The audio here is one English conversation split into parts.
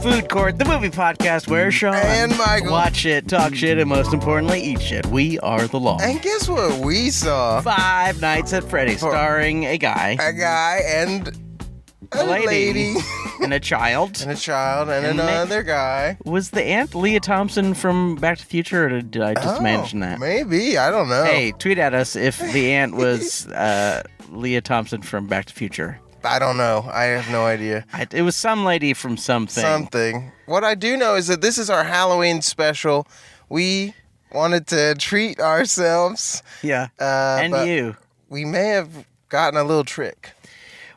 Food Court, the movie podcast where Sean and Michael watch shit, talk shit, and most importantly, eat shit. We are the law. And guess what we saw? Five Nights at Freddy'S, starring a guy. A guy and a lady. And a child. And a child and another guy. Was the aunt Leah Thompson from Back to the Future, or did I just mention that? Maybe. I don't know. Hey, tweet at us if the aunt was Leah Thompson from Back to the Future. I don't know. I have no idea. It was some lady from something. What I do know is that this is our Halloween special. We wanted to treat ourselves. Yeah. And you. We may have gotten a little trick.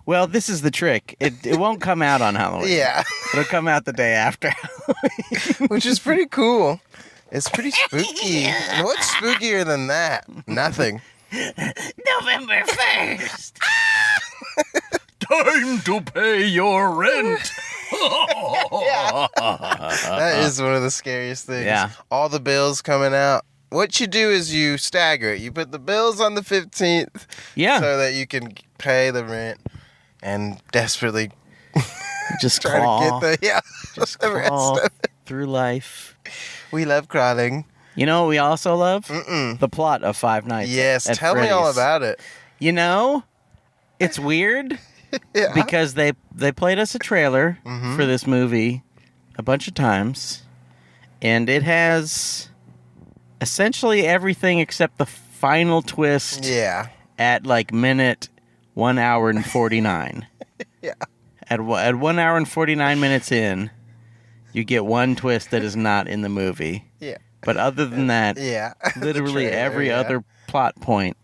Well, this is the trick. It won't come out on Halloween. Yeah. It'll come out the day after Halloween. Which is pretty cool. It's pretty spooky. What's spookier than that? Nothing. November 1st. Time to pay your rent. Yeah. That is one of the scariest things. Yeah. All the bills coming out. What you do is you stagger it. You put the bills on the 15th so that you can pay the rent and desperately just try claw, to get the claw rest of it. Through life. We love crawling. You know what we also love? The plot of Five Nights at Tell Freddy's. me all about it. You know, it's weird because they played us a trailer for this movie a bunch of times, and it has essentially everything except the final twist at like minute 1 hour and 49. At 1 hour and 49 minutes in, you get one twist that is not in the movie. Yeah. But other than that, literally every other plot point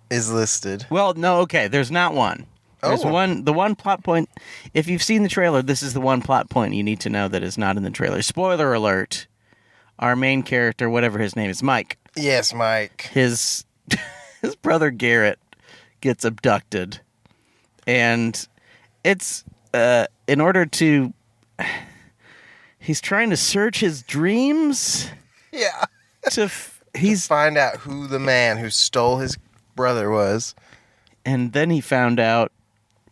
is listed. Well, no, okay, there's not one. There's the one plot point. If you've seen the trailer, this is the one plot point you need to know that is not in the trailer. Spoiler alert. Our main character, whatever his name is, Mike. Yes, Mike. His brother Garrett gets abducted. And it's in order to he's trying to search his dreams. Yeah. To find out who the man who stole his brother was. And then he found out.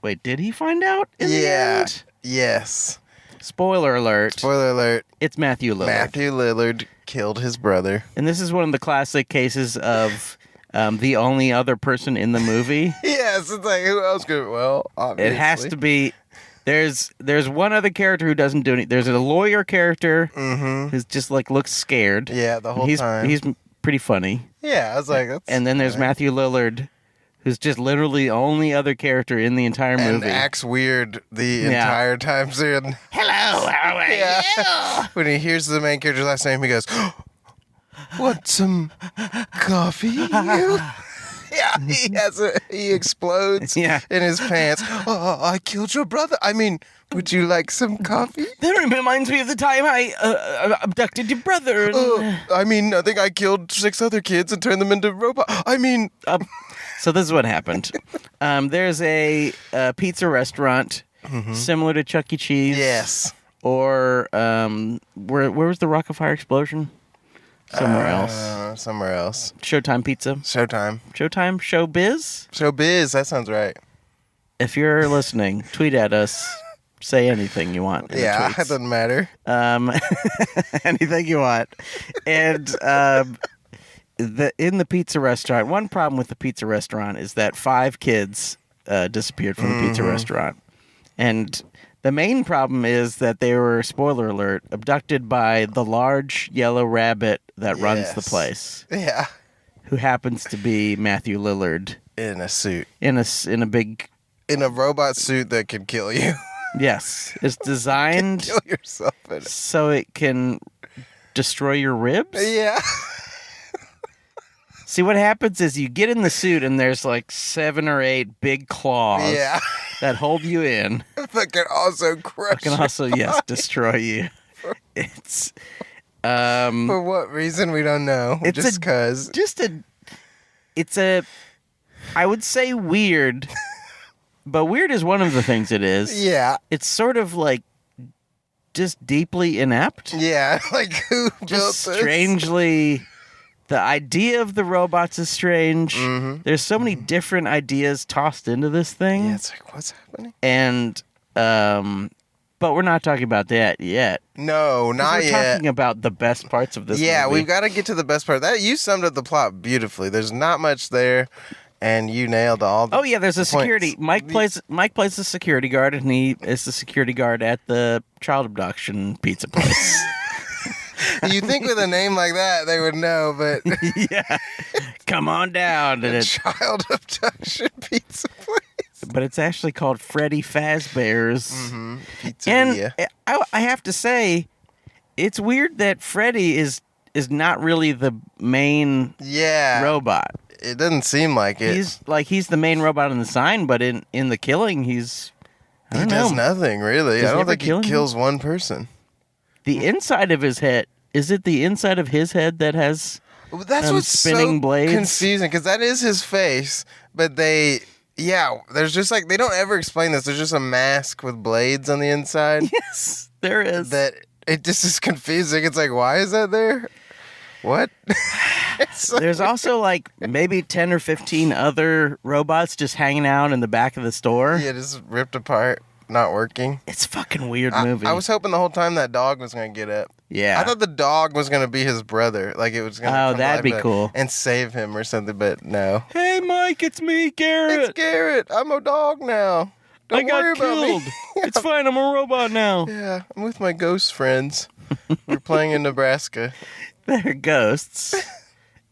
Wait, did he find out in the end? Yes. Spoiler alert. Spoiler alert. It's Matthew Lillard. Matthew Lillard killed his brother. And this is one of the classic cases of the only other person in the movie. Yes, it's like, who else could? Well, obviously. It has to be. There's one other character who doesn't do anything. There's a lawyer character who's just like looks scared. Yeah, the whole time. He's pretty funny. Yeah, I was like, that's and then there's Matthew Lillard, who's just literally the only other character in the entire movie. And acts weird the entire time. Hello, how are you? When he hears the main character's last name, he goes, "Want some coffee?" Yeah, he explodes in his pants. Oh, I killed your brother. I mean, would you like some coffee? That reminds me of the time I abducted your brother. I mean, I think I killed 6 other kids and turned them into robots. I mean... So this is what happened. There's a pizza restaurant similar to Chuck E. Cheese. Yes. Or where was the Rock of Fire explosion? Somewhere else. Showtime Pizza. Showtime. Showbiz? Showbiz, that sounds right. If you're listening, tweet at us. Say anything you want. Yeah, it doesn't matter. Anything you want. And in the pizza restaurant, one problem with the pizza restaurant is that 5 kids disappeared from the pizza restaurant. And the main problem is that they were, spoiler alert, abducted by the large yellow rabbit that runs the place. Yeah. Who happens to be Matthew Lillard. In a suit. In a big... In a robot suit that can kill you. Yes. It's designed... kill yourself in it. So it can destroy your ribs? Yeah. See, what happens is you get in the suit and there's like 7 or 8 big claws that hold you in. That can also crush you. Can also, yes, destroy you. It's... for what reason, we don't know. Just because. It's I would say weird, but weird is one of the things it is. Yeah. It's sort of like just deeply inept. Yeah, like who built this? Strangely... The idea of the robots is strange. There's so many different ideas tossed into this thing. Yeah, it's like, what's happening? And But we're not talking about that yet. No, not yet. We're talking about the best parts of this movie. Yeah, we've got to get to the best part. You summed up the plot beautifully. There's not much there, and you nailed all the there's a security. points. Mike plays the security guard, and he is the security guard at the child abduction pizza place. You think with a name like that, they would know, but... Yeah. Come on down. A child abduction pizza place. But it's actually called Freddy Fazbear's. Mm-hmm. And I have to say, it's weird that Freddy is not really the main robot. It doesn't seem like it. He's the main robot in the sign, but in the killing, he does nothing, really. I don't think he kills one person. The inside of his head, is it the inside of his head that has that's what's spinning so blades? Confusing, because that is his face, but there's just they don't ever explain this. There's just a mask with blades on the inside. Yes, there is. That it just is confusing. It's like, why is that there? What? There's also maybe 10 or 15 other robots just hanging out in the back of the store. Yeah, just ripped apart, not working. It's a fucking weird movie. I was hoping the whole time that dog was going to get up. Yeah. I thought the dog was going to be his brother. It was going to come that'd be cool. And save him or something, but no. Hey, Mike, it's me, Garrett. It's Garrett. I'm a dog now. Don't worry about me. It's fine. I'm a robot now. Yeah, I'm with my ghost friends. We're playing in Nebraska. They're ghosts.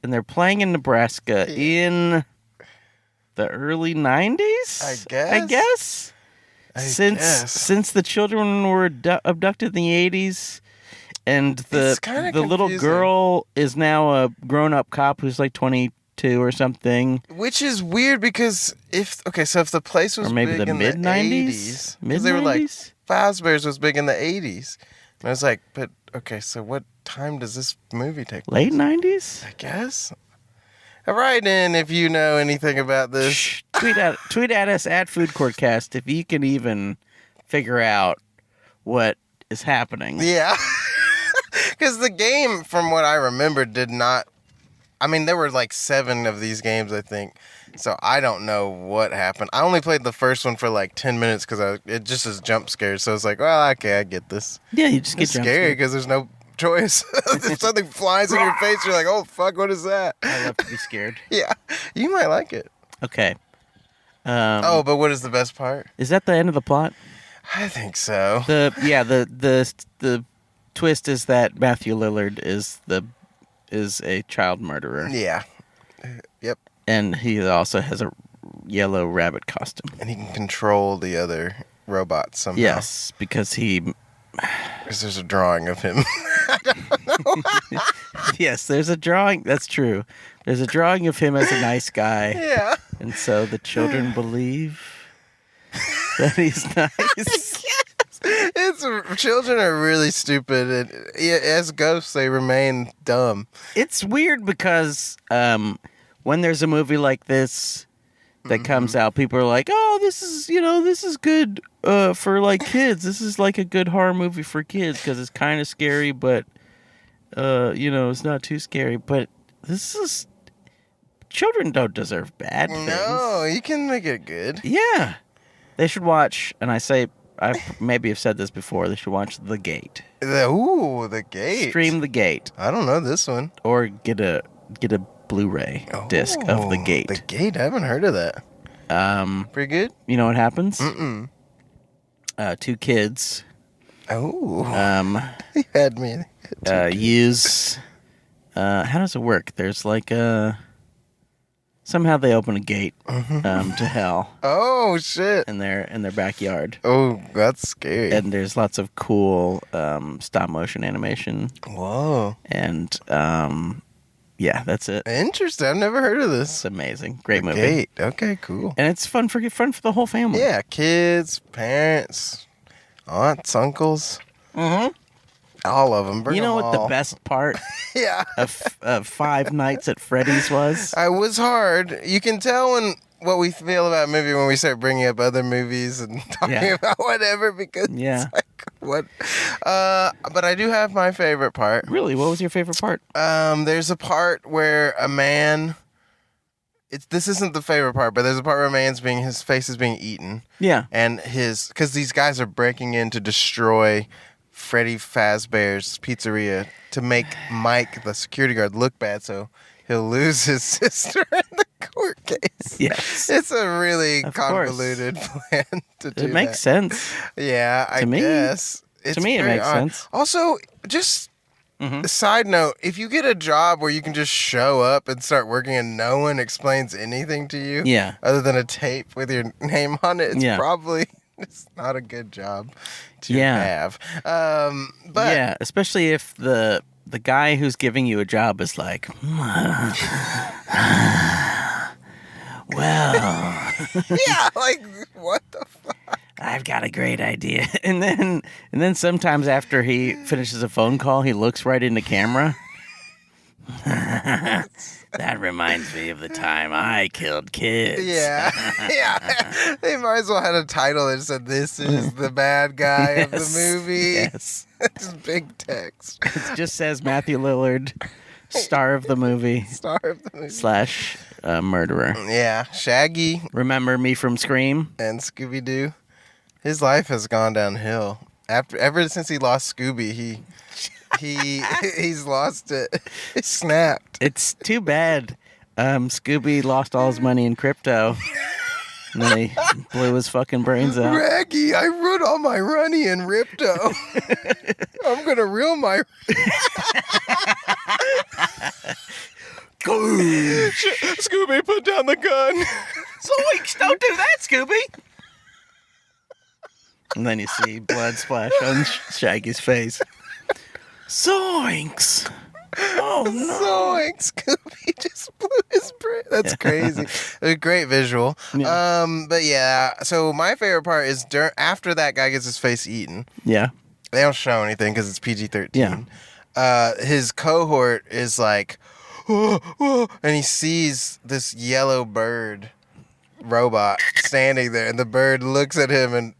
And they're playing in Nebraska in the early 90s? I guess. Since the children were abducted in the 80s, and the little girl is now a grown-up cop who's 22 or something. Which is weird because if the place was maybe big the in mid-90s? because they were Fazbear's was big in the 80s. And I was like, but okay, so what time does this movie take place? Late 90s? I guess. Write in if you know anything about this. Shh. Tweet at us at Food Courtcast if you can even figure out what is happening. Yeah. Because the game, from what I remember, did not... I mean, there were 7 of these games, I think. So I don't know what happened. I only played the first one for 10 minutes because it just is jump scares. So it's well, okay, I get this. Yeah, you just get jump scary because there's no choice. If something flies in your face, you're like, oh, fuck, what is that? I love to be scared. Yeah, you might like it. Okay. But what is the best part? Is that the end of the plot? I think so. The twist is that Matthew Lillard is a child murderer. Yeah. Yep. And he also has a yellow rabbit costume. And he can control the other robots somehow. Yes, because there's a drawing of him. I don't know. Yes, there's a drawing. That's true. There's a drawing of him as a nice guy. Yeah. And so the children believe that he's nice. Children are really stupid, and as ghosts, they remain dumb. It's weird because when there's a movie like this that comes out, people are like, "Oh, this is good for kids. This is a good horror movie for kids because it's kind of scary, but it's not too scary." But children don't deserve bad things. No, you can make it good. Yeah, they should watch, and I maybe have said this before. They should watch The Gate. The Gate. Stream The Gate. I don't know this one. Or get a Blu-ray disc of The Gate. The Gate. I haven't heard of that. Pretty good. You know what happens? Mm-mm. 2 kids. Oh. You had me. Use. How does it work? There's somehow they open a gate to hell. Oh shit! In their backyard. Oh, that's scary. And there's lots of cool stop motion animation. Whoa! And yeah, that's it. Interesting. I've never heard of this. It's amazing. Great movie. Gate. Okay, cool. And it's fun for the whole family. Yeah, kids, parents, aunts, uncles. Mm-hmm. All of them. You know what the best part of Five Nights at Freddy's was? It was hard. You can tell what we feel about a movie when we start bringing up other movies and talking about whatever because it's what. But I do have my favorite part. Really? What was your favorite part? There's a part where a man this isn't the favorite part, but there's a part where his face is being eaten. Yeah. And because these guys are breaking in to destroy Freddy Fazbear's Pizzeria to make Mike, the security guard, look bad, so he'll lose his sister in the court case. Yes. It's a really convoluted plan to do that. It makes sense. Yeah, I guess. To me, it makes sense. Also, just a side note, if you get a job where you can just show up and start working and no one explains anything to you other than a tape with your name on it, it's probably not a good job to have. But especially if the guy who's giving you a job is like, well, like, what the fuck? I've got a great idea. And then sometimes after he finishes a phone call, he looks right into camera. That reminds me of the time I killed kids. Yeah. They might as well have a title that said, "This is the bad guy of the movie." Yes. It's big text. It just says Matthew Lillard, star of the movie. / murderer. Yeah. Shaggy. Remember me from Scream? And Scooby-Doo. His life has gone downhill. Ever since he lost Scooby, he's lost it. He snapped. It's too bad. Scooby lost all his money in crypto. And then he blew his fucking brains out. Raggy, I wrote all my money in Ripto. I'm gonna reel my. Scooby, put down the gun. Zoinks! Don't do that, Scooby. And then you see blood splash on Shaggy's face. Zoinks! Oh no! Zoinks! Scooby just blew his brain. That's crazy. A great visual. Yeah. But yeah. So my favorite part is after that guy gets his face eaten. Yeah. They don't show anything because it's PG-13. Yeah. His cohort is like, whoa, whoa, and he sees this yellow bird robot standing there, and the bird looks at him and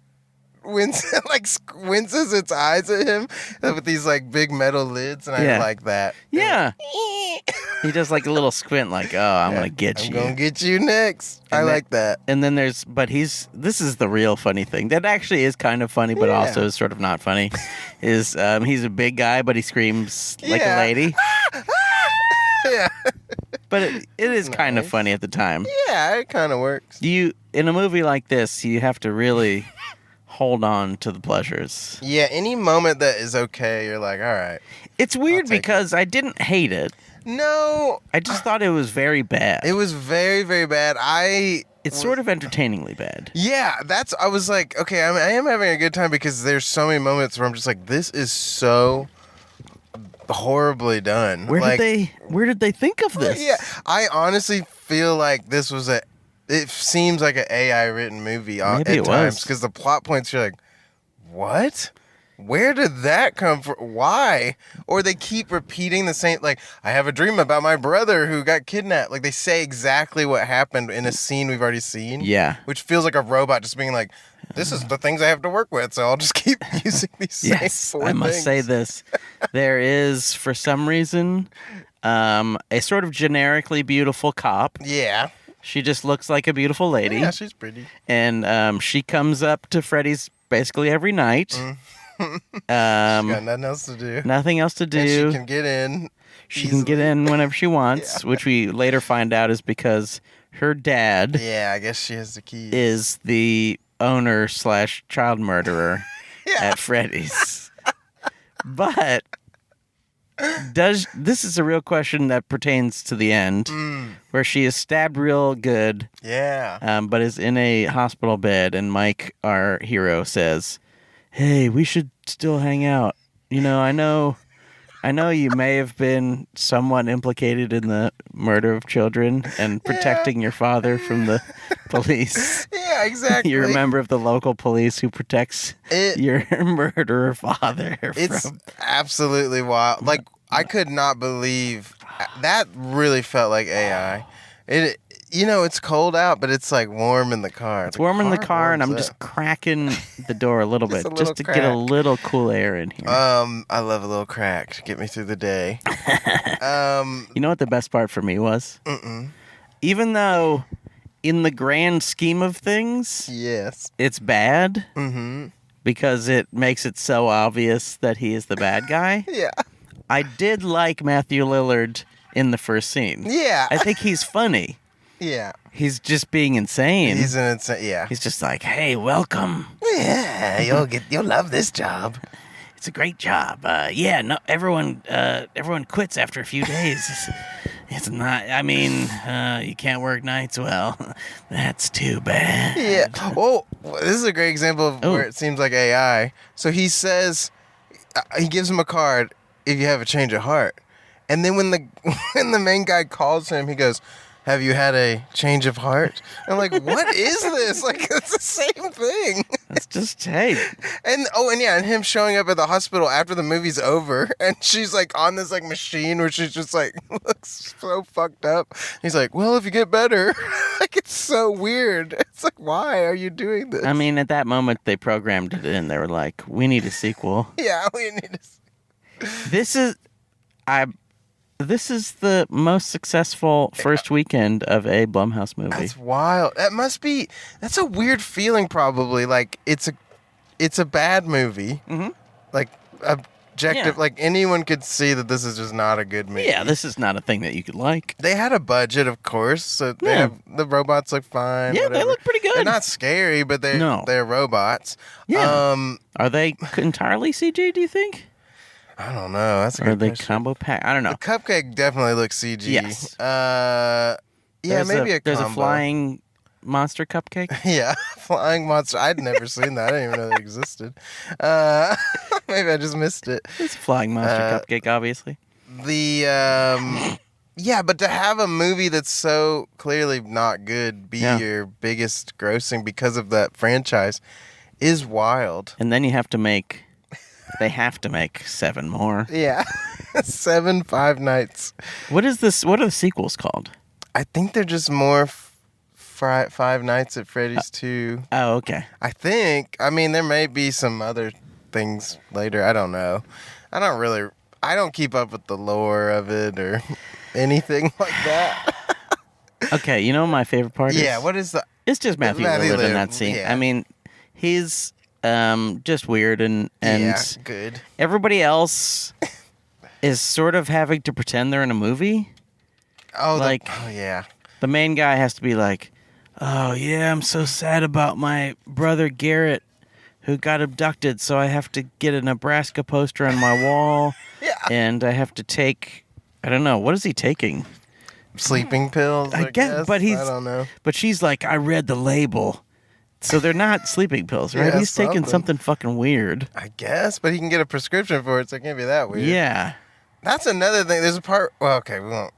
squinces its eyes at him with these like big metal lids, and I like that. Yeah. He does like a little squint, like, "Oh, I'm gonna get you. I'm gonna get you next." I like that. And then this is the real funny thing. That actually is kind of funny, but also is sort of not funny. Is he's a big guy, but he screams like a lady. Yeah. But it is kind of funny at the time. Yeah, it kind of works. In a movie like this, you have to really hold on to the pleasures. Yeah, any moment that is okay, you're like, all right. It's weird because I didn't hate it. No. I just thought it was very bad. It was very, very bad. It's sort of entertainingly bad. Yeah, I was like, okay, I am having a good time because there's so many moments where I'm just like, this is so horribly done. Where did they think of this? Yeah, I honestly feel like this was it seems like an AI written movie at times because the plot points you're like, what? Where did that come from? Why? Or they keep repeating the same, like, I have a dream about my brother who got kidnapped. Like, they say exactly what happened in a scene we've already seen. Yeah. Which feels like a robot just being like, this is the things I have to work with, so I'll just keep using these same four things. I must say this. There is, for some reason, a sort of generically beautiful cop. Yeah. She just looks like a beautiful lady. Yeah, she's pretty. And she comes up to Freddy's basically every night. She's got nothing else to do. Nothing else to do. And she can get in. She can get in whenever she wants, which we later find out is because her dad. Yeah, I guess she has the keys. Is the owner / child murderer at Freddy's. But this is a real question that pertains to the end, where she is stabbed real good. Yeah. But is in a hospital bed, and Mike, our hero, says, "Hey, we should still hang out. You know, I know you may have been somewhat implicated in the murder of children and protecting your father from the police. Yeah, exactly. You're a member of the local police who protects your murderer father. It's absolutely wild. Like, I could not believe that. Really felt like AI. It's cold out, but it's like warm in the car. It's warm in the car, and I'm just cracking the door a little bit just to get a little cool air in here. I love a little crack to get me through the day. You know what the best part for me was? even though in the grand scheme of things, yes, it's bad mm-hmm. because it makes it so obvious that he is the bad guy. Yeah. I did like Matthew Lillard in the first scene. Yeah. I think he's funny. Yeah. He's just being insane. He's an insane. Yeah. He's just like, hey, welcome. Yeah, you'll love this job. It's a great job. Yeah, no, everyone quits after a few days. It's not. I mean, you can't work nights. Well, that's too bad. Yeah. Oh, this is a great example of where it seems like AI. So he says, he gives him a card if you have a change of heart, and then when the main guy calls him, he goes, "Have you had a change of heart?" I'm like, what is this? Like, it's the same thing. It's just, hey. And and him showing up at the hospital after the movie's over, and she's like on this like machine where she's just like looks so fucked up. He's like, "Well, if you get better," like it's so weird. It's like, why are you doing this? I mean, at that moment they programmed it in. They were like, "We need a sequel." Yeah, we need a. This is the most successful first weekend of a Blumhouse movie. That's wild. That's a weird feeling probably. Like it's a bad movie. Mm-hmm. Like objective, like anyone could see that this is just not a good movie. Yeah, this is not a thing that you could like. They had a budget, of course, so the robots look fine. Yeah, whatever. they look pretty good. They're not scary, but they're robots. Yeah. Are they entirely CG, do you think? I don't know. That's a good question. Are they combo pack? I don't know. The cupcake definitely looks CG. Yes. Maybe there's combo. a flying monster cupcake. Yeah, flying monster. I'd never seen that. I didn't even know that existed. Maybe I just missed it. It's a flying monster cupcake, obviously. But to have a movie that's so clearly not good be your biggest grossing because of that franchise is wild. And then they have to make 7 more. Yeah. 7 5 nights. What is this? What are the sequels called? I think they're just more Five Nights at Freddy's 2. Oh, okay. I think. I mean, there may be some other things later. I don't know. I don't keep up with the lore of it or anything like that. Okay, you know what my favorite part is? Yeah, what is the... It's just Matthew Lillard in that scene. Yeah. I mean, he's just weird and good. Everybody else is sort of having to pretend they're in a movie. Oh, yeah. The main guy has to be like, "Oh yeah, I'm so sad about my brother Garrett who got abducted, so I have to get a Nebraska poster on my wall." Yeah. And I have to take, I don't know, what is he taking? Sleeping pills, I guess. But I don't know. But she's like, "I read the label." So they're not sleeping pills, right? Yeah, He's taking something fucking weird. I guess, but he can get a prescription for it, so it can't be that weird. Yeah. That's another thing. There's a part... Well, okay, we won't...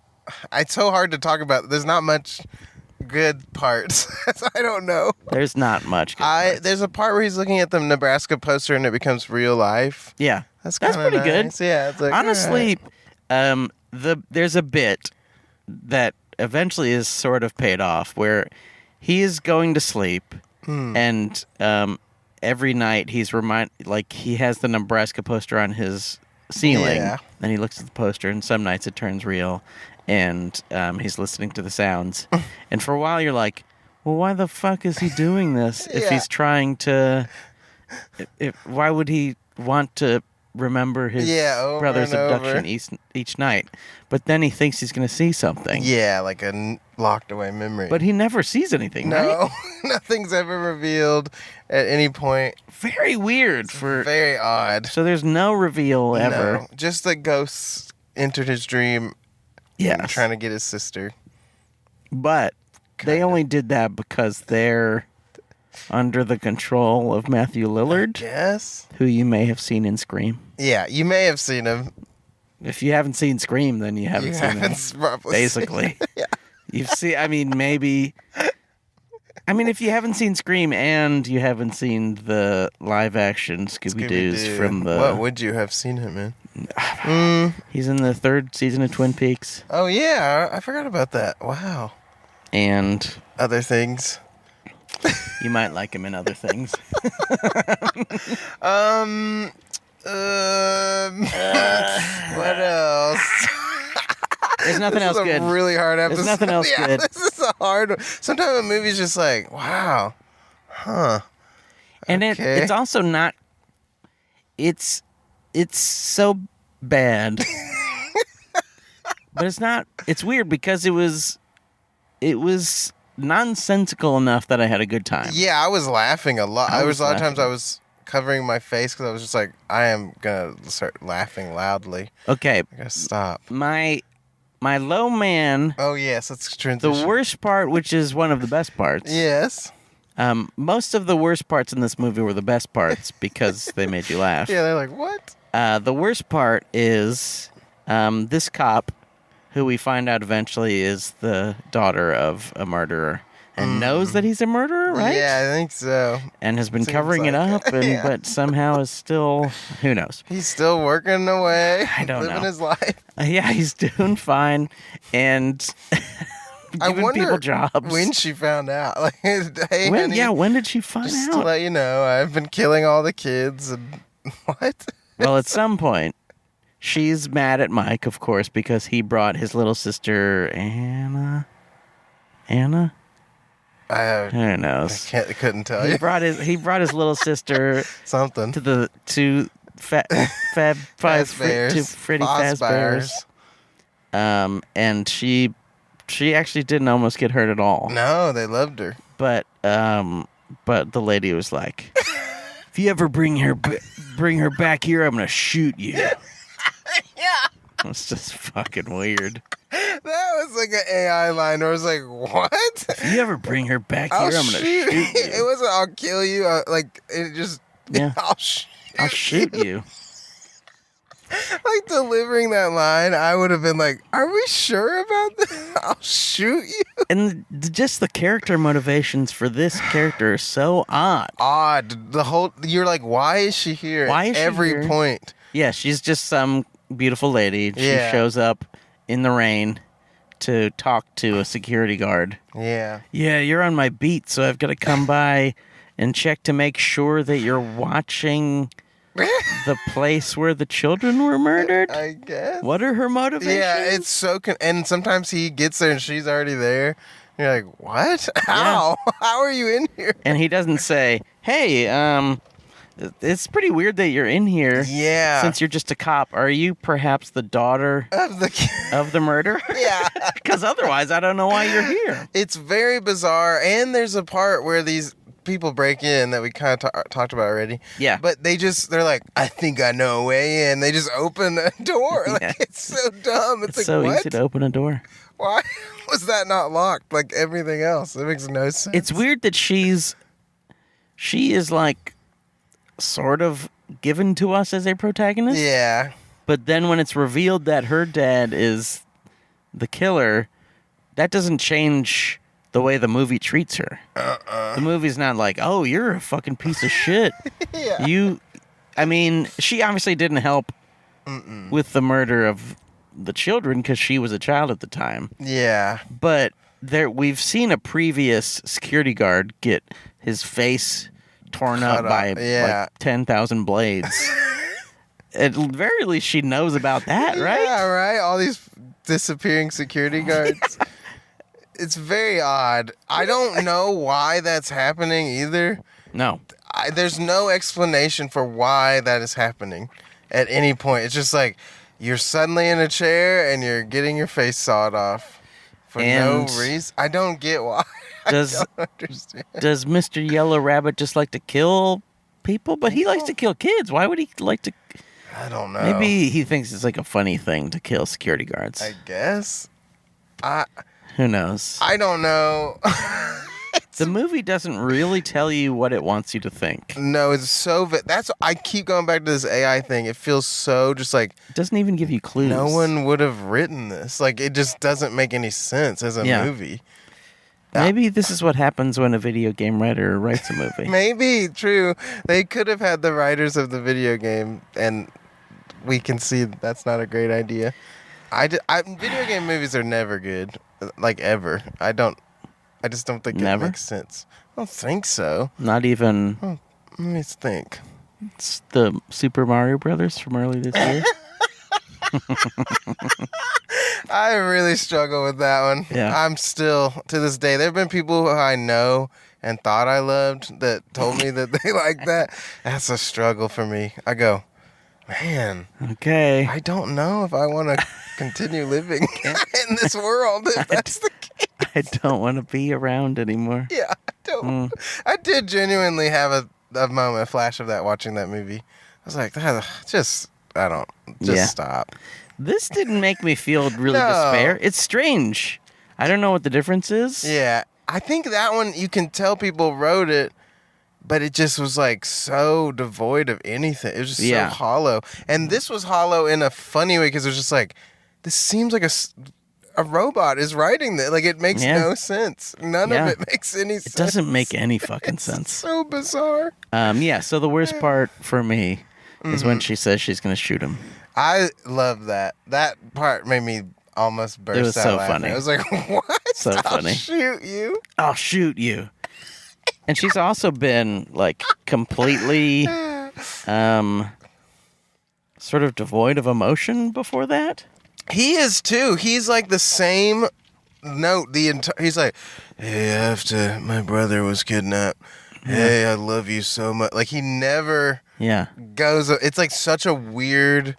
It's so hard to talk about. There's not much good parts. I don't know. There's not much good parts. There's a part where he's looking at the Nebraska poster and it becomes real life. Yeah. That's pretty nice. Good. Yeah. It's like, honestly, there's a bit that eventually is sort of paid off where he is going to sleep and every night he's he has the Nebraska poster on his ceiling and he looks at the poster and some nights it turns real and he's listening to the sounds and for a while you're like, well, why the fuck is he doing this if he's trying to why would he want to remember his brother's abduction each night? But then he thinks he's going to see something. Yeah, like a locked away memory. But he never sees anything, right? No, nothing's ever revealed at any point. Very weird. Very odd. So there's no reveal ever. No, just that ghosts entered his dream trying to get his sister. But they only did that because they're under the control of Matthew Lillard. Yes. Who you may have seen in Scream. Yeah, you may have seen him. If you haven't seen Scream, then you haven't seen him. Basically. Yeah. You've seen, maybe... if you haven't seen Scream and you haven't seen the live-action Scooby-Doos from the... What would you have seen him in? He's in the 3rd season of Twin Peaks. Oh, yeah. I forgot about that. Wow. And... other things. You might like him in other things. What else? There's nothing else good. This is a really hard episode. There's nothing else good. This is a hard one. Sometimes a movie's just like, wow. Huh. And okay. it's also not... It's so bad. But it's not... It's weird because it was nonsensical enough that I had a good time. Yeah, I was laughing a lot. There was a lot of times I was covering my face because I was just like, I am going to start laughing loudly. Okay. I got to stop. My low man... Oh, yes. Let's transition. The worst part, which is one of the best parts... Yes. Most of the worst parts in this movie were the best parts because they made you laugh. Yeah, they're like, what? The worst part is this cop, who we find out eventually is the daughter of a murderer and knows that he's a murderer, right? Yeah, I think so. And has been covering it up, but somehow is still, who knows? He's still working away. I don't know. Living his life. Yeah, he's doing fine. And... I wonder people jobs. When she found out. Like, hey, when, honey, when did she find just out? to let you know, I've been killing all the kids and what? Well, at some point, she's mad at Mike, of course, because he brought his little sister Anna. Who knows? I couldn't tell you. He brought his little sister something to Freddy Fazbear's. And she actually didn't almost get hurt at all. No, they loved her. But the lady was like, "If you ever bring her back here, I'm gonna shoot you." Yeah. It's just fucking weird. That was like an AI line where I was like, what? If you ever bring her back here, I'm gonna shoot you. It wasn't I'll kill you. I'll shoot you. Like delivering that line, I would have been like, are we sure about this? I'll shoot you. And just the character motivations for this character are so odd. You're like, why is she here at every point? Yeah, she's just some beautiful lady. She shows up in the rain to talk to a security guard. Yeah. Yeah, you're on my beat, so I've got to come by and check to make sure that you're watching the place where the children were murdered. I guess. What are her motivations? Yeah, it's so... and sometimes he gets there and she's already there. You're like, what? How? Yeah. How are you in here? And he doesn't say, hey, it's pretty weird that you're in here. Yeah. Since you're just a cop. Are you perhaps the daughter of the murderer? Yeah. Because otherwise, I don't know why you're here. It's very bizarre. And there's a part where these people break in that we kind of talked about already. Yeah. But they're like, I think I know a way in. They just open a door. Like, it's so dumb. It's like, so what? easy to open a door. Why was that not locked like everything else? It makes no sense. It's weird that she is like sort of given to us as a protagonist. Yeah. But then when it's revealed that her dad is the killer, that doesn't change the way the movie treats her. The movie's not like, oh, you're a fucking piece of shit. Yeah. She obviously didn't help with the murder of the children because she was a child at the time. Yeah. But we've seen a previous security guard get his face torn up by like 10,000 blades. At the very least, she knows about that, right? Yeah, right? All these disappearing security guards. It's very odd. I don't know why that's happening either. No. There's no explanation for why that is happening at any point. It's just like you're suddenly in a chair and you're getting your face sawed off for no reason. I don't get why. I don't understand. Does Mr. Yellow Rabbit just like to kill people? But he likes to kill kids. Why would he like to... I don't know. Maybe he thinks it's like a funny thing to kill security guards. I guess. Who knows? I don't know. The movie doesn't really tell you what it wants you to think. No, it's so... I keep going back to this AI thing. It feels so just like... It doesn't even give you clues. No one would have written this. Like, it just doesn't make any sense as a movie. Maybe this is what happens when a video game writer writes a movie. Maybe, true. They could have had the writers of the video game, and we can see that's not a great idea. Video game movies are never good. Like, ever. I just don't think it makes sense. I don't think so. Not even... Let me think. It's the Super Mario Brothers from early this year. I really struggle with that one. Yeah. I'm still, to this day, there have been people who I know and thought I loved that told me that they like that. That's a struggle for me. I go, man. Okay. I don't know if I want to continue living in this world if that's the case. I don't want to be around anymore. Yeah, I don't. I did genuinely have a moment, a flash of that watching that movie. I was like, stop. This didn't make me feel really despair. It's strange. I don't know what the difference is. Yeah, I think that one, you can tell people wrote it, but it just was like so devoid of anything. It was just so hollow. And this was hollow in a funny way because it was just like, this seems like a robot is writing that. Like, it makes no sense. None of it makes any sense. It doesn't make any fucking sense. So bizarre. So the worst part for me is when she says she's going to shoot him. I love that. That part made me almost burst out. It was so laughing. funny. I was like, what? So funny. I'll shoot you. I'll shoot you. And she's also been, like, completely sort of devoid of emotion before that. He is, too. He's, like, the same note the entire... He's like, hey, after my brother was kidnapped, hey, I love you so much. Like, he never goes... It's, like, such a weird...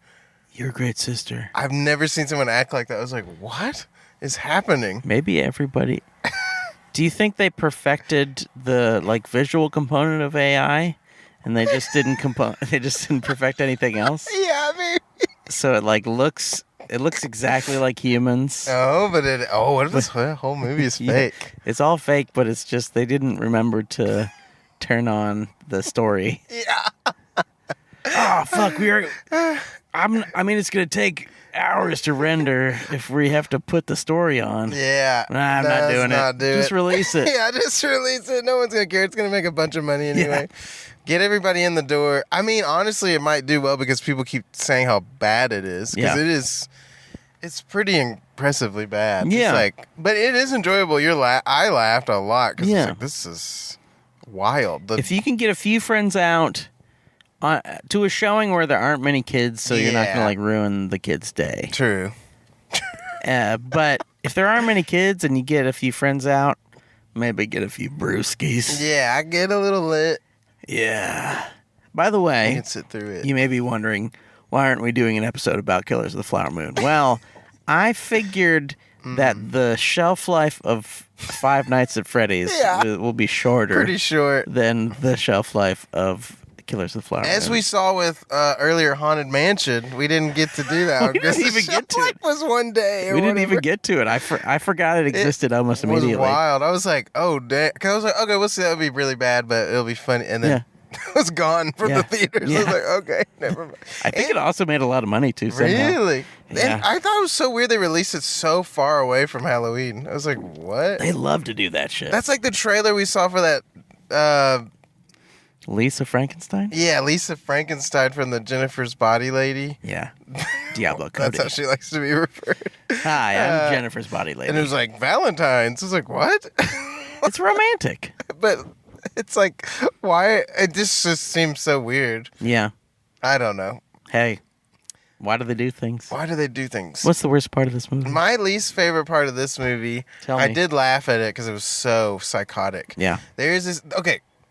You're a great sister. I've never seen someone act like that. I was like, what is happening? Maybe everybody... Do you think they perfected the like visual component of AI, and they just didn't perfect anything else? Yeah, maybe. So it looks exactly like humans. Oh, but what if this whole movie is fake? It's all fake, but it's just they didn't remember to turn on the story. Yeah. Oh fuck, it's gonna take hours to render if we have to put the story on. Yeah. Nah, I'm not doing it. Just release it. Yeah, just release it. No one's going to care. It's going to make a bunch of money anyway. Yeah. Get everybody in the door. I mean, honestly, it might do well because people keep saying how bad it is. Because it's pretty impressively bad. Yeah. But it is enjoyable. I laughed a lot because it's like, this is wild. If you can get a few friends out to a showing where there aren't many kids, so you're not going to ruin the kids' day. True. But if there aren't many kids and you get a few friends out, maybe get a few brewskis. Yeah, I get a little lit. Yeah. By the way, you can sit through it. You may be wondering, why aren't we doing an episode about Killers of the Flower Moon? Well, I figured that the shelf life of Five Nights at Freddy's will be shorter. Pretty short. Than the shelf life of Killers of the Flower Moon. As we saw with earlier Haunted Mansion, we didn't get to do that. We didn't even get to it. Was one day. We didn't even get to it. I forgot it existed almost immediately. It was wild. I was like, oh, damn. Because I was like, okay, we'll see. That would be really bad, but it'll be funny. And then it was gone from the theaters. I was like, okay, never mind. I think it also made a lot of money, too, somehow. Really? Yeah. And I thought it was so weird they released it so far away from Halloween. I was like, what? They love to do that shit. That's like the trailer we saw for that... Lisa Frankenstein? Yeah, Lisa Frankenstein from the Jennifer's Body Lady. Yeah. Diablo Cody. That's how she likes to be referred. Hi, I'm Jennifer's Body Lady. And it was like Valentine's. I was like, what? It's romantic. But it's like, why? It just seems so weird. Yeah. I don't know. Hey, why do they do things? Why do they do things? What's the worst part of this movie? My least favorite part of this movie, Tell me. I did laugh at it because it was so psychotic. Yeah. There's this,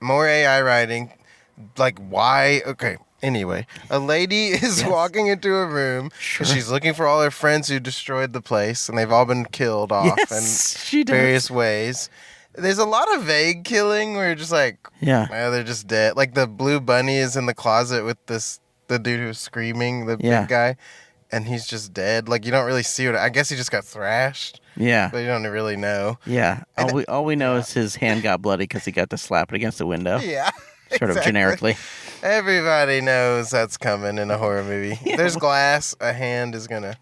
more AI writing. Like, why? Okay, anyway. A lady is walking into a room. Sure. And she's looking for all her friends who destroyed the place, and they've all been killed off in various ways. There's a lot of vague killing where you're just like, well, they're just dead. Like, the blue bunny is in the closet with the dude who's screaming, the big guy, and he's just dead. Like, you don't really see what... I guess he just got thrashed. Yeah. But you don't really know. Yeah. All we know is his hand got bloody because he got to slap it against the window. Yeah. Sort of generically. Everybody knows that's coming in a horror movie. Yeah. There's glass, a hand is going to...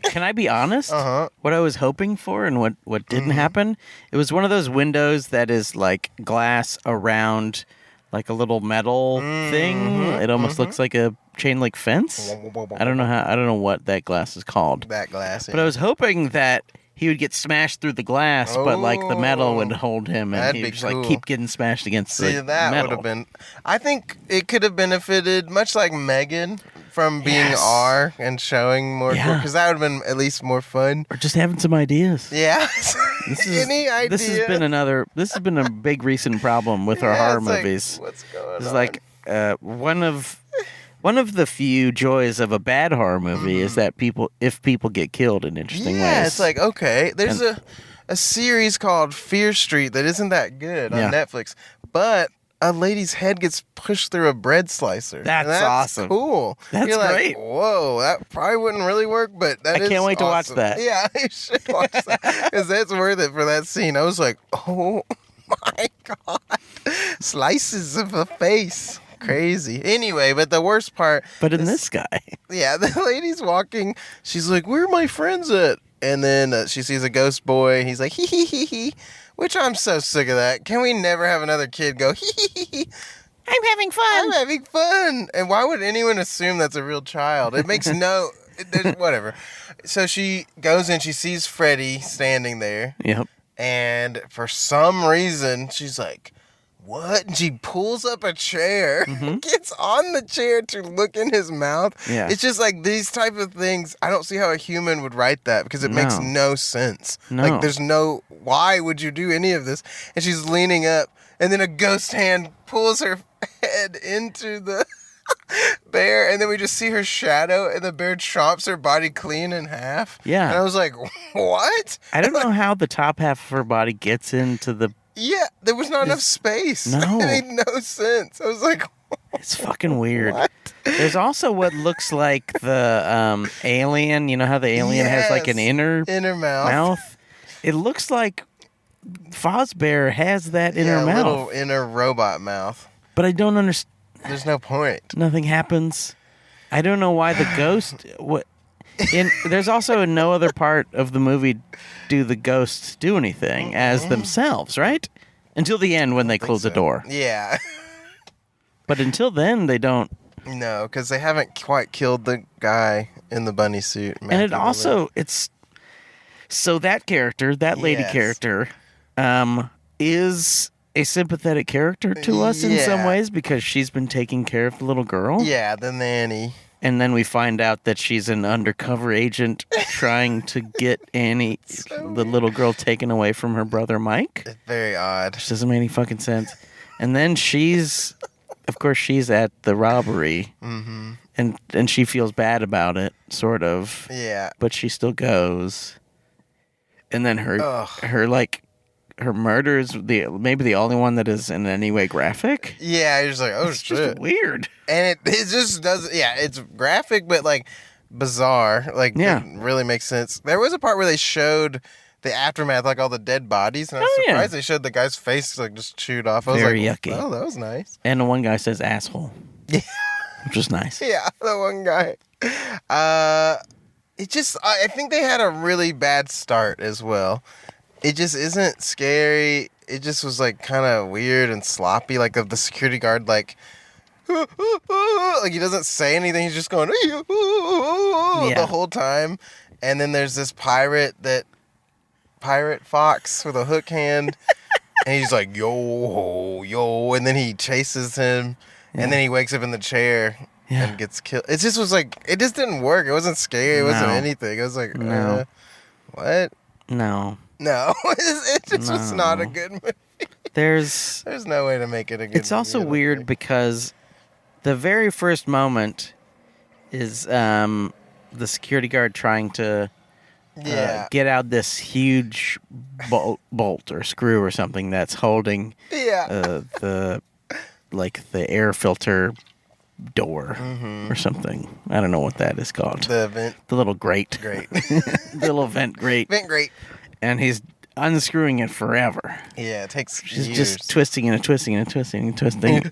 Can I be honest? Uh-huh. What I was hoping for and what didn't happen, it was one of those windows that is like glass around like a little metal thing. It almost looks like a chain link fence. I don't know what that glass is called. That glass, yeah. But I was hoping that he would get smashed through the glass, but like the metal would hold him, and he would just like keep getting smashed against the that metal. would have been. I think it could have benefited, much like Megan, from being R and showing more, because that would have been at least more fun. Or just having some ideas. Yeah. Any idea? This has been a big recent problem with our horror movies. What's going on? It's like one of the few joys of a bad horror movie is that if people get killed in interesting ways. Yeah, it's like, okay, there's a series called Fear Street that isn't that good on Netflix, but a lady's head gets pushed through a bread slicer. That's awesome. Cool. That's You're great. Like, whoa, that probably wouldn't really work, but I can't wait to watch awesome. that. Yeah, you should watch that because that's worth it for that scene. I was like, oh my God, slices of a face. Crazy. Anyway, but the worst part. But in this guy. Yeah, the lady's walking. She's like, where are my friends at? And then she sees a ghost boy. He's like, hee hee hee hee. Which I'm so sick of that. Can we never have another kid go, hee hee hee hee? I'm having fun. I'm having fun. And why would anyone assume that's a real child? It makes whatever. So she goes in. She sees Freddy standing there. Yep. And for some reason, she's like, what? And she pulls up a chair, gets on the chair to look in his mouth. Yeah. It's just like these type of things. I don't see how a human would write that because it makes no sense. No. Like there's why would you do any of this? And she's leaning up, and then a ghost hand pulls her head into the bear, and then we just see her shadow, and the bear chomps her body clean in half. Yeah. And I was like, what? I don't know how the top half of her body gets into the... Yeah, there was not enough space. No. It made no sense. I was like, it's fucking weird. What? There's also what looks like the alien. You know how the alien has like an inner mouth? It looks like Fozbear has that inner mouth. Little inner robot mouth. But I don't understand. There's no point. Nothing happens. I don't know why the ghost... There's also in no other part of the movie do the ghosts do anything as themselves, right? Until the end when they close the door. Yeah. But until then, they don't. No, because they haven't quite killed the guy in the bunny suit. And it also, it's... So that character, that lady character, is a sympathetic character to us in some ways because she's been taking care of the little girl. Yeah, the nanny. And then we find out that she's an undercover agent trying to get Annie, the little girl, taken away from her brother Mike. It's very odd. Which doesn't make any fucking sense. And then she's at the robbery. Mm-hmm. And she feels bad about it, sort of. Yeah. But she still goes. And then her murder is maybe the only one that is in any way graphic. Yeah, you're just like, oh, it's shit. Just weird. And it just doesn't, it's graphic, but like bizarre. Like, it really makes sense. There was a part where they showed the aftermath, like all the dead bodies, and I was surprised they showed the guy's face like just chewed off. I was very like, yucky. Oh, that was nice. And the one guy says asshole. Yeah. Which is nice. Yeah, the one guy. It just, I think they had a really bad start as well. It just isn't scary. It just was like kind of weird and sloppy. Like the security guard, like he doesn't say anything. He's just going the whole time. And then there's this pirate fox with a hook hand, and he's like yo, and then he chases him, and then he wakes up in the chair and gets killed. It just was like it just didn't work. It wasn't scary. It wasn't anything. It was like what? No, it just was not a good movie. There's no way to make it a good movie. It's also weird because the very first moment is the security guard trying to get out this huge bolt or screw or something that's holding the air filter door or something. I don't know what that is called. The vent. The little grate. The little vent grate. Vent grate. And he's unscrewing it forever. Yeah, it takes She's years. just twisting and twisting and twisting and twisting.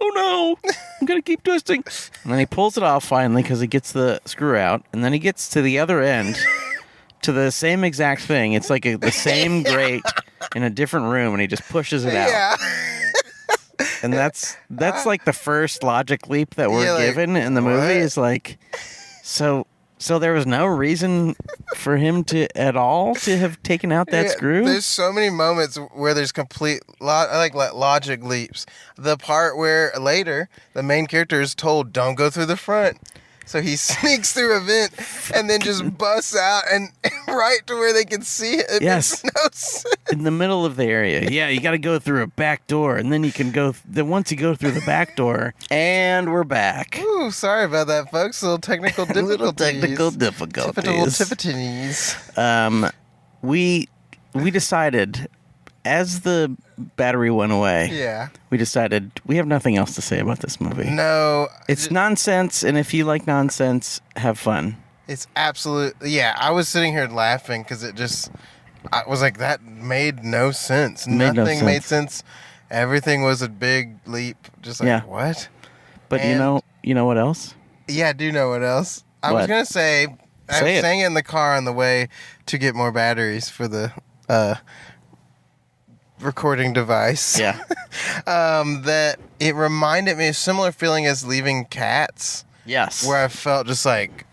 Oh no, I'm going to keep twisting. And then he pulls it off finally because he gets the screw out. And then he gets to the other end to the same exact thing. It's like the same grate in a different room, and he just pushes it out. Yeah. And that's like the first logic leap that we're given in the movie is like, so So there was no reason for him to have taken out that screw? There's so many moments where there's complete logic leaps. The part where later the main character is told, don't go through the front. So he sneaks through a vent and then just busts out and right to where they can see it. Yes. Makes no sense. In the middle of the area. Yeah, you got to go through a back door, and then you can go. Then once you go through the back door, and we're back. Ooh, sorry about that, folks. Little technical difficulties. We decided, as the battery went away, we decided we have nothing else to say about this movie. No. It's nonsense, and if you like nonsense, have fun. It's absolutely... Yeah, I was sitting here laughing because I was like, that made no sense. Nothing made sense. Everything was a big leap. Just like, what? But you know what else? Yeah, I do know what else. I was going to say, I was saying it in the car on the way to get more batteries for the recording device. Yeah. That it reminded me of a similar feeling as leaving Cats. Yes. Where I felt just like,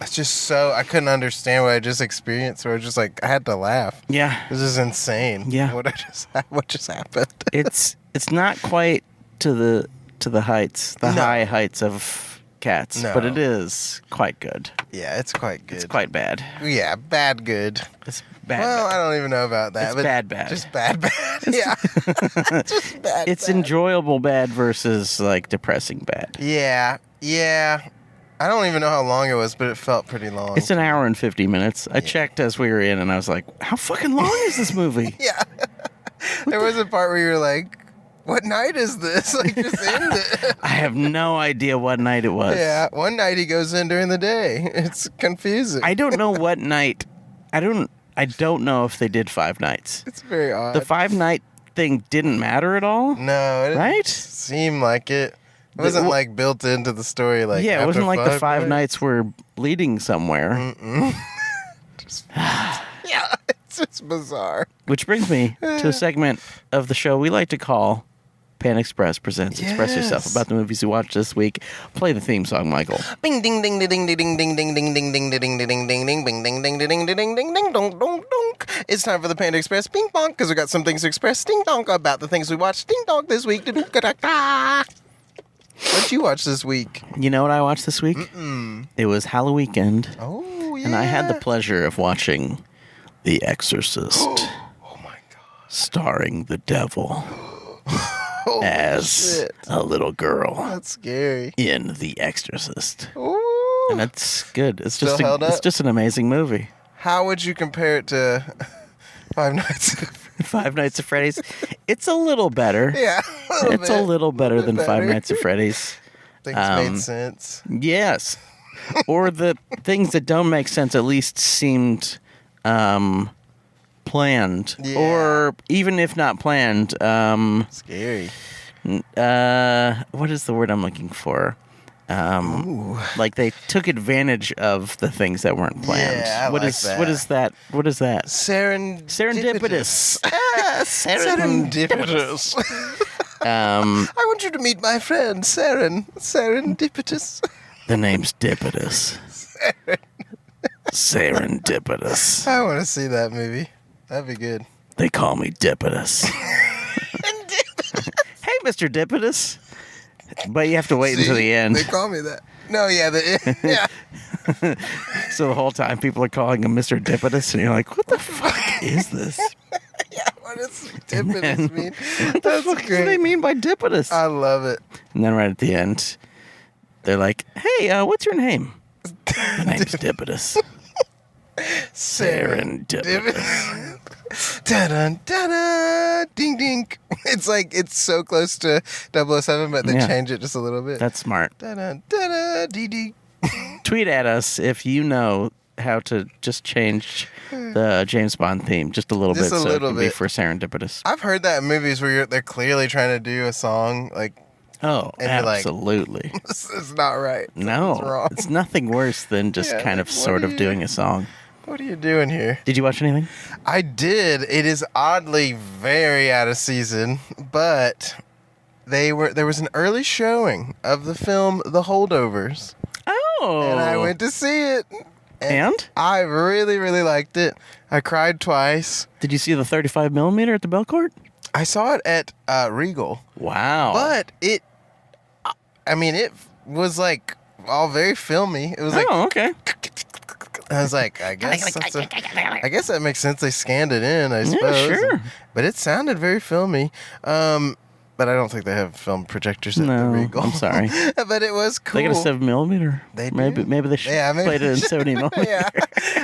it's just so, I couldn't understand what I just experienced. Where I was just like, I had to laugh. Yeah. This is insane. Yeah. What just happened? It's not quite to the heights, high heights of Cats, but it is quite good. Yeah, it's quite good. It's quite bad. Yeah, bad good. It's bad. Well, I don't even know about that. It's but bad. Just bad. Yeah. Just bad. It's enjoyable bad versus like depressing bad. Yeah. I don't even know how long it was, but it felt pretty long. It's an hour and 50 minutes. I checked as we were in, and I was like, how fucking long is this movie? Yeah. There was a part where you were like, what night is this? Like, just end it. I have no idea what night it was. Yeah, one night he goes in during the day. It's confusing. I don't know what night. I don't know if they did 5 nights. It's very odd. The 5-night thing didn't matter at all? No, it didn't seem like it. It wasn't like built into the story. It wasn't like the 5 nights were leading somewhere. Yeah, it's just bizarre. Which brings me to a segment of the show we like to call Pan Express Presents Express Yourself, about the movies you watched this week. Play the theme song, Michael. Bing ding ding ding ding ding ding ding ding ding ding ding ding ding ding ding bing ding ding ding ding ding ding ding dong dong dong. It's time for the Panda Express Bing Bong, because we got some things to express ding dong about the things we watched ding dong this week. What'd you watch this week? You know what I watched this week? It was Halloween. Oh, yeah. And I had the pleasure of watching The Exorcist. Oh, my God. Starring the devil as a little girl. That's scary. In The Exorcist. Ooh. And that's good. It's Still held up? It's just an amazing movie. How would you compare it to Five Nights? Five Nights at Freddy's. It's a little better. Yeah, it's a little better than Five Nights at Freddy's. Things made sense. Yes. Or the things that don't make sense at least seemed planned. Yeah. Or even if not planned. Scary. What is the word I'm looking for? Like they took advantage of the things that weren't planned. Yeah, What is that? Serendipitous. Serendipitous. I want you to meet my friend, Serendipitous. The name's Dipitous. Serendipitous. I want to see that movie. That'd be good. They call me Dipitous. Hey, Mr. Dipitous. But you have to wait until the end. They call me that. No, yeah. So the whole time people are calling him Mr. Dipitous, and you're like, what the fuck is this? Yeah, what does Dipitous mean? What the fuck do they mean by Dipitous? I love it. And then right at the end, they're like, hey, what's your name? My name's Dipitous. Serendipitous. Da-dun, da-dun, ding, ding. It's like, it's so close to 007, but they change it just a little bit. That's smart. Da-dun, da-dun, dee, dee. Tweet at us if you know how to just change the James Bond theme just a little bit so it can be for Serendipitous. I've heard that in movies where they're clearly trying to do a song, like, oh, absolutely. Like, this is not right. No, wrong. It's nothing worse than just kind of sort of doing a song. What are you doing here? Did you watch anything? I did. It is oddly very out of season, but there was an early showing of the film The Holdovers. Oh, Oh. And I went to see it. And? I really, really liked it. I cried twice. Did you see the 35 millimeter at the Belcourt? I saw it at Regal. Wow. But it was like all very filmy. It was like, okay. I was like, I guess that makes sense. They scanned it in, I suppose. Yeah, sure. But it sounded very filmy. But I don't think they have film projectors at the Regal. I'm sorry. But it was cool. They got a 7 millimeter. They do? Maybe they should played it in 70 millimeter. Yeah.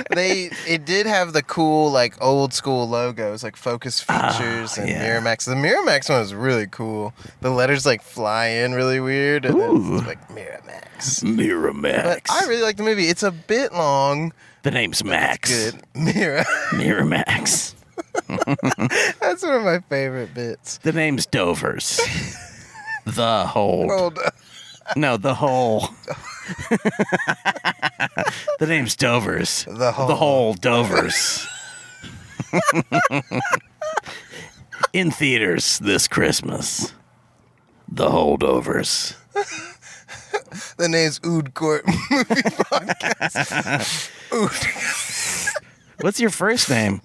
It did have the cool, like, old school logos, like Focus Features and Miramax. The Miramax one was really cool. The letters, like, fly in really weird. And then it's like Miramax. Miramax. But I really like the movie. It's a bit long. The name's Max. It's good. Miramax. That's one of my favorite bits. The name's Dovers. The Hold. No, the Hole. The name's Dovers. The Hole. The Hole Dovers. In theaters this Christmas. The Holdovers. The name's Ood Court Movie Podcast. Ood. What's your first name?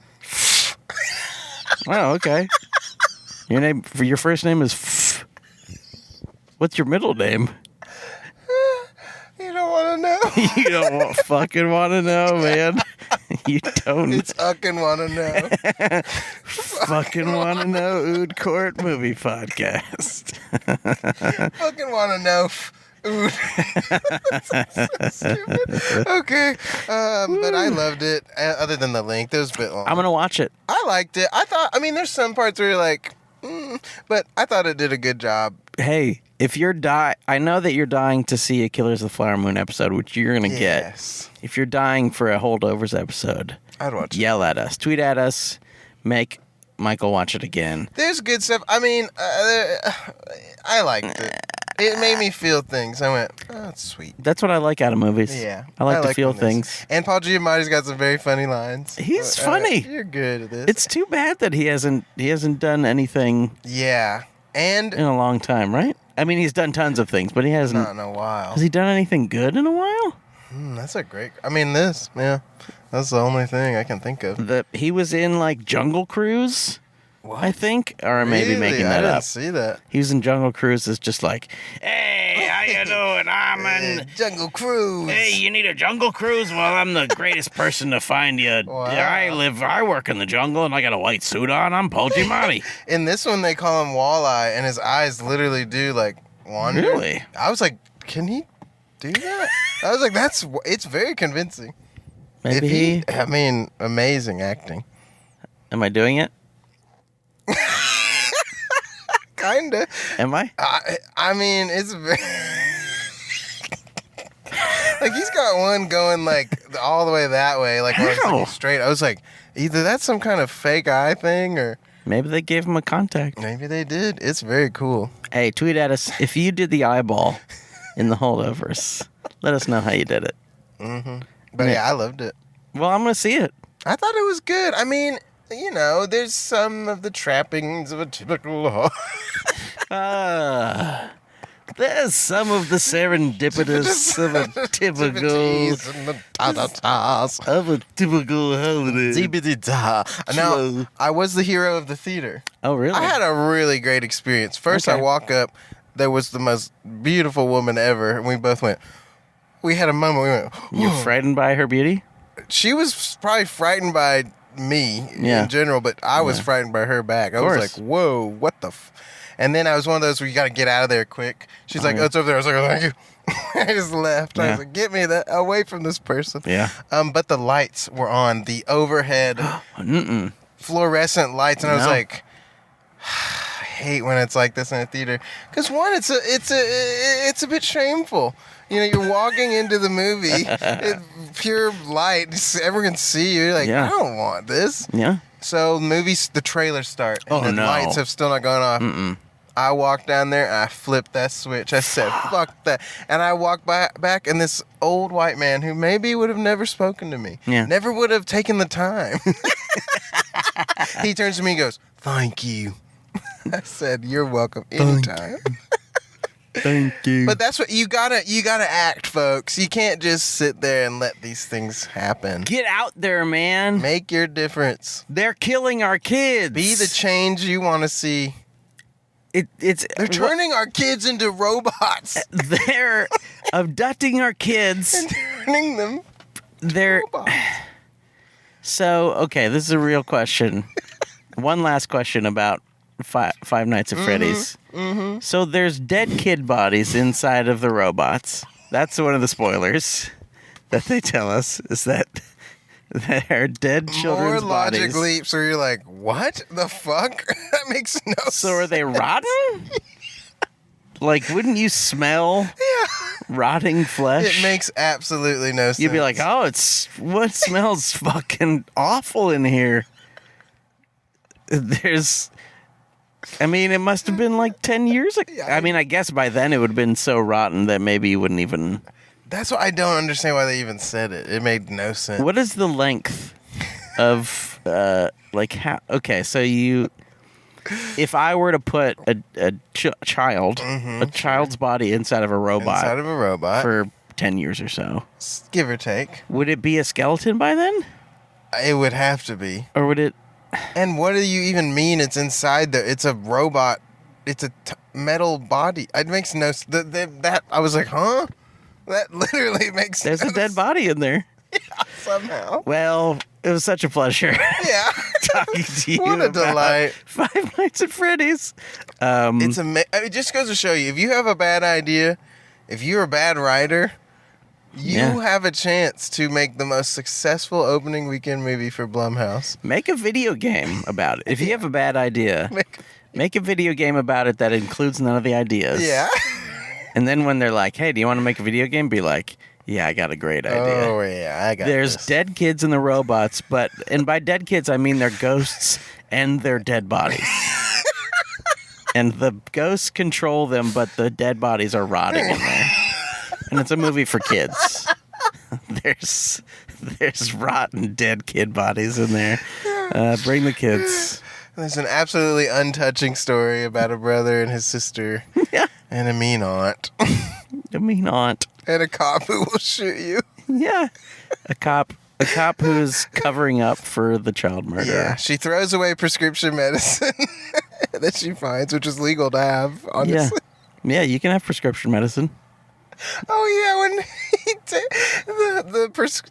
Oh, okay. Your first name is F. What's your middle name? You don't want to know. You don't fucking want to know, man. You don't. It's fucking want to know. Fucking want to know. Ood Court Movie Podcast. Fucking want to know. Ood. So stupid. Okay. But I loved it. Other than the length, it was a bit long. I'm going to watch it. I liked it. There's some parts where you're like, but I thought it did a good job. Hey, if you're I know that you're dying to see a Killers of the Flower Moon episode, which you're going to get. If you're dying for a Holdovers episode, I'd watch it. Yell at us. Tweet at us. Make Michael watch it again. There's good stuff. I liked it. It made me feel things. I went, oh, that's sweet. That's what I like out of movies. Yeah. I like to feel things. And Paul Giamatti's got some very funny lines. He's funny. You're good at this. It's too bad that he hasn't done anything and in a long time, right? I mean, he's done tons of things, but he hasn't. Not in a while. Has he done anything good in a while? That's a great... That's the only thing I can think of. He was in, like, Jungle Cruise... What? I think, or maybe making that up. I didn't see that. He was in Jungle Cruise as just like, hey, how you doing? I'm in Jungle Cruise. Hey, you need a Jungle Cruise? Well, I'm the greatest person to find you. Wow. I work in the jungle, and I got a white suit on. I'm Paul Giamatti. In this one, they call him Walleye, and his eyes literally do like wander. Really? I was like, can he do that? I was like, it's very convincing. Maybe amazing acting. Am I doing it? Kinda. Am I? It's very... like, he's got one going, like, all the way that way, like, straight. I was like, either that's some kind of fake eye thing, or... Maybe they gave him a contact. Maybe they did. It's very cool. Hey, tweet at us if you did the eyeball in the Holdovers. Let us know how you did it. Mm-hmm. But, I loved it. Well, I'm going to see it. I thought it was good. There's some of the trappings of a typical... There's some of the serendipitous of a typical holiday. Now, I was the hero of the theater. Oh, really? I had a really great experience. First, I walk up. There was the most beautiful woman ever. And we both went... We had a moment. We went... You're frightened by her beauty? She was probably frightened by... me in general, but I was frightened by her back. I was like, whoa, what the and then I was one of those where you got to get out of there quick. She's like, oh, it's over there. I was like, oh, thank you. I just left. I was like, get me away from this person. Yeah. But the lights were on, the overhead fluorescent lights, and I was like, I hate when it's like this in a theater. Because one, it's a bit shameful. You're walking into the movie, pure light, everyone can see you. You're like, I don't want this. Yeah. So the trailers start, and the lights have still not gone off. Mm-mm. I walked down there, I flipped that switch. I said, fuck that. And I walked back, and this old white man who maybe would have never spoken to me, never would have taken the time. He turns to me and goes, thank you. I said, you're welcome anytime. Thank you. But that's what you gotta act, folks. You can't just sit there and let these things happen. Get out there, man. Make your difference. They're killing our kids. Be the change you want to see. They're turning our kids into robots. They're abducting our kids and turning them. They're robots. So okay. This is a real question. One last question about Five Nights at Freddy's. Mm-hmm. So there's dead kid bodies inside of the robots. That's one of the spoilers that they tell us, is that there are dead children's More bodies. logic leaps where you're like, what the fuck? That makes no sense. So are they rotten? Like, wouldn't you smell rotting flesh? It makes absolutely no sense. You'd be like, oh, what smells fucking awful in here? It must have been like 10 years ago. I guess by then it would have been so rotten that maybe you wouldn't even... That's why I don't understand why they even said it. It made no sense. What is the length of, how... Okay, so if I were to put a child's body inside of a robot... for 10 years or so... Give or take. Would it be a skeleton by then? It would have to be. Or would it... And what do you even mean it's inside there? It's a robot. It's a metal body. It makes no sense. That I was like, huh? That literally makes There's a dead body in there. Yeah, somehow. Well, it was such a pleasure. Yeah. Talking to you What a delight. Five Nights at Freddy's. It just goes to show you, if you have a bad idea, if you're a bad writer... You have a chance to make the most successful opening weekend movie for Blumhouse. Make a video game about it. If you have a bad idea, make a video game about it that includes none of the ideas. Yeah. And then when they're like, hey, do you want to make a video game? Be like, yeah, I got a great idea. Oh, yeah, I got There's dead kids in the robots, and by dead kids, I mean they're ghosts and they're dead bodies. And the ghosts control them, but the dead bodies are rotting in there. And it's a movie for kids. There's rotten dead kid bodies in there. Bring the kids. There's an absolutely untouching story about a brother and his sister. Yeah. And a mean aunt. A mean aunt. And a cop who will shoot you. Yeah. A cop who's covering up for the child murder. Yeah. She throws away prescription medicine that she finds, which is legal to have, honestly. Yeah, you can have prescription medicine. Oh yeah, when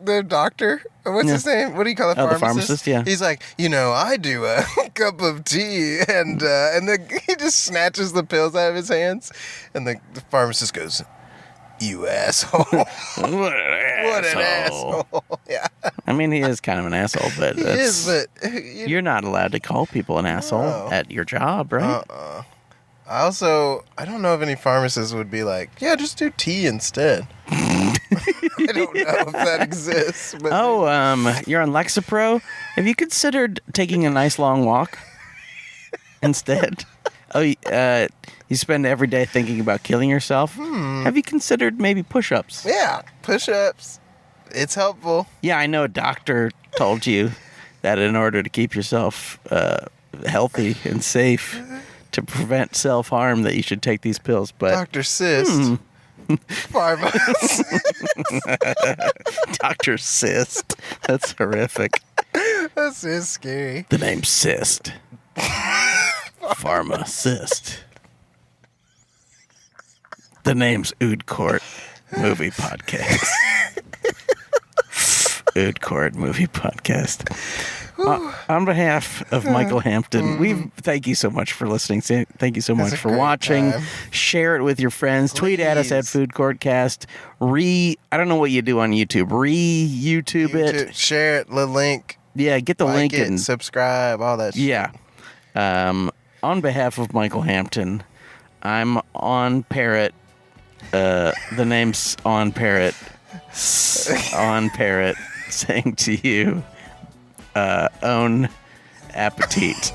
the doctor, what's his name? What do you call it? The pharmacist. Yeah. He's like, I do a cup of tea, and he just snatches the pills out of his hands, and the pharmacist goes, "You asshole! What an asshole!" Yeah. I mean, he is kind of an asshole, but you're not allowed to call people an asshole at your job, right? I don't know if any pharmacists would be like, yeah, just do tea instead. I don't know if that exists. But you're on Lexapro? Have you considered taking a nice long walk instead? You spend every day thinking about killing yourself? Have you considered maybe push-ups? Yeah, push-ups. It's helpful. Yeah, I know a doctor told you that in order to keep yourself healthy and safe... to prevent self-harm that you should take these pills, but... Dr. Cyst. Pharma. Dr. Cyst. That's horrific. This is scary. The name's Cyst. Pharma Cyst. The name's Ood Court Movie Podcast. Ood Court Movie Podcast. On behalf of Michael Hampton, thank you so much for listening. Thank you so much for watching. Time. Share it with your friends. Please. Tweet at us at Food Courtcast. I don't know what you do on YouTube. YouTube it. Share it. The link. Yeah, get the link and subscribe. All that shit. Yeah. On behalf of Michael Hampton, I'm on Parrot. The name's on Parrot. On Parrot, saying to you. Own Appétit.